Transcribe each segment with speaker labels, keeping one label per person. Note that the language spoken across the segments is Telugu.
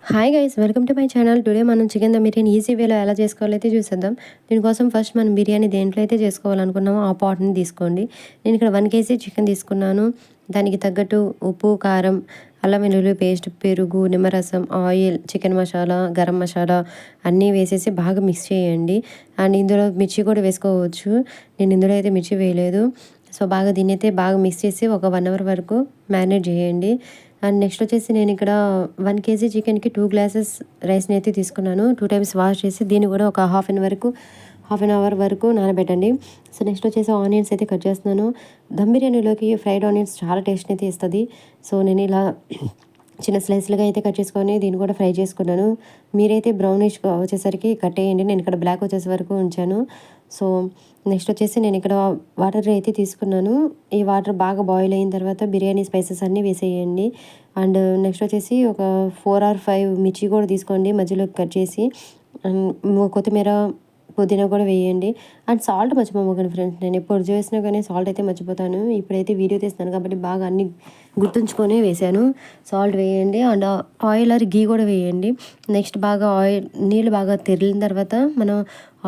Speaker 1: Hi guys, welcome to my channel. Today మనం చికెన్ దమ్ బిర్యానీ ఈజీ వేలో ఎలా చేసుకోవాలో అయితే చూసేద్దాం. దీనికోసం ఫస్ట్ మనం బిర్యానీ దేంట్లో అయితే చేసుకోవాలనుకున్నామో ఆ పాట్ని తీసుకోండి. నేను ఇక్కడ 1 kg చికెన్ తీసుకున్నాను. దానికి తగ్గట్టు ఉప్పు, కారం, అల్లం వెల్లుల్లి పేస్ట్, పెరుగు, నిమ్మరసం, ఆయిల్, చికెన్ మసాలా, గరం మసాలా అన్నీ వేసేసి బాగా మిక్స్ చేయండి. అండ్ ఇందులో మిర్చి కూడా వేసుకోవచ్చు. నేను ఇందులో అయితే మిర్చి వేయలేదు. సో బాగా దీన్ని అయితే బాగా మిక్స్ చేసి ఒక 1 అవర్ వరకు మ్యారినేట్ చేయండి. అండ్ నెక్స్ట్ వచ్చేసి నేను ఇక్కడ 1 kg చికెన్కి 2 గ్లాసెస్ రైస్ని అయితే తీసుకున్నాను. 2 టైమ్స్ వాష్ చేసి దీన్ని కూడా ఒక హాఫ్ అన్ అవర్ వరకు నానబెట్టండి. సో నెక్స్ట్ వచ్చేసి ఆనియన్స్ అయితే కట్ చేస్తున్నాను. దమ్ బిర్యానీలోకి ఫ్రైడ్ ఆనియన్స్ చాలా టేస్ట్ అయితే ఇస్తుంది. సో నేను ఇలా చిన్న స్లైస్లుగా అయితే కట్ చేసుకొని దీన్ని కూడా ఫ్రై చేసుకున్నాను. మీరైతే బ్రౌనిష్ వచ్చేసరికి కట్టేయండి. నేను ఇక్కడ బ్లాక్ వచ్చేసే వరకు ఉంచాను. సో నెక్స్ట్ వచ్చేసి నేను ఇక్కడ వాటర్ అయితే తీసుకున్నాను. ఈ వాటర్ బాగా బాయిల్ అయిన తర్వాత బిర్యానీ స్పైసెస్ అన్నీ వేసేయండి. అండ్ నెక్స్ట్ వచ్చేసి ఒక 4 or 5 మిర్చి కూడా తీసుకోండి, మధ్యలో కట్ చేసి. అండ్ కొత్తిమీర, పుదీనా కూడా వేయండి. అండ్ సాల్ట్ మర్చిపోకండి ఫ్రెండ్స్. నేను ఎప్పుడు చేసినా కానీ సాల్ట్ అయితే మర్చిపోతాను. ఇప్పుడైతే వీడియో తీస్తాను కాబట్టి బాగా అన్ని గుర్తుంచుకొని వేసాను. సాల్ట్ వేయండి. అండ్ ఆయిల్ ఆర్ గీ కూడా వేయండి. నెక్స్ట్ బాగా నీళ్ళు బాగా తెరిలిన తర్వాత మనం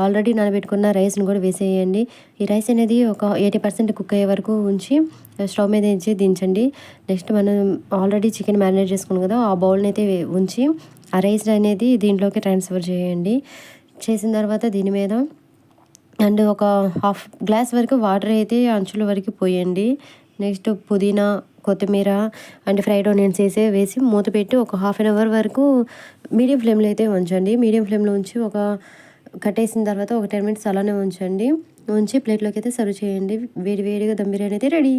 Speaker 1: ఆల్రెడీ నానబెట్టుకున్న రైస్ని కూడా వేసేయండి. ఈ రైస్ అనేది ఒక 80% కుక్ అయ్యే వరకు ఉంచి స్టవ్ మీద దించండి. నెక్స్ట్ మనం ఆల్రెడీ చికెన్ మ్యారినేట్ చేసుకున్నాం కదా, ఆ బౌల్ని అయితే ఉంచి ఆ రైస్ అనేది దీంట్లోకి ట్రాన్స్ఫర్ చేయండి. చేసిన తర్వాత దీని మీద అండ్ ఒక హాఫ్ గ్లాస్ వరకు వాటర్ అయితే అంచుల వరకు పోయండి. నెక్స్ట్ పుదీనా, కొత్తిమీర అండ్ ఫ్రైడ్ ఆనియన్స్ వేసి మూత పెట్టి ఒక హాఫ్ అన్ అవర్ వరకు మీడియం ఫ్లేమ్లో అయితే ఉంచండి. మీడియం ఫ్లేమ్లో ఉంచి కట్టేసిన తర్వాత ఒక 10 minutes అలానే ఉంచి ప్లేట్లోకి అయితే సర్వ్ చేయండి. వేడిగా దమ్ బిర్యానీ అయితే రెడీ.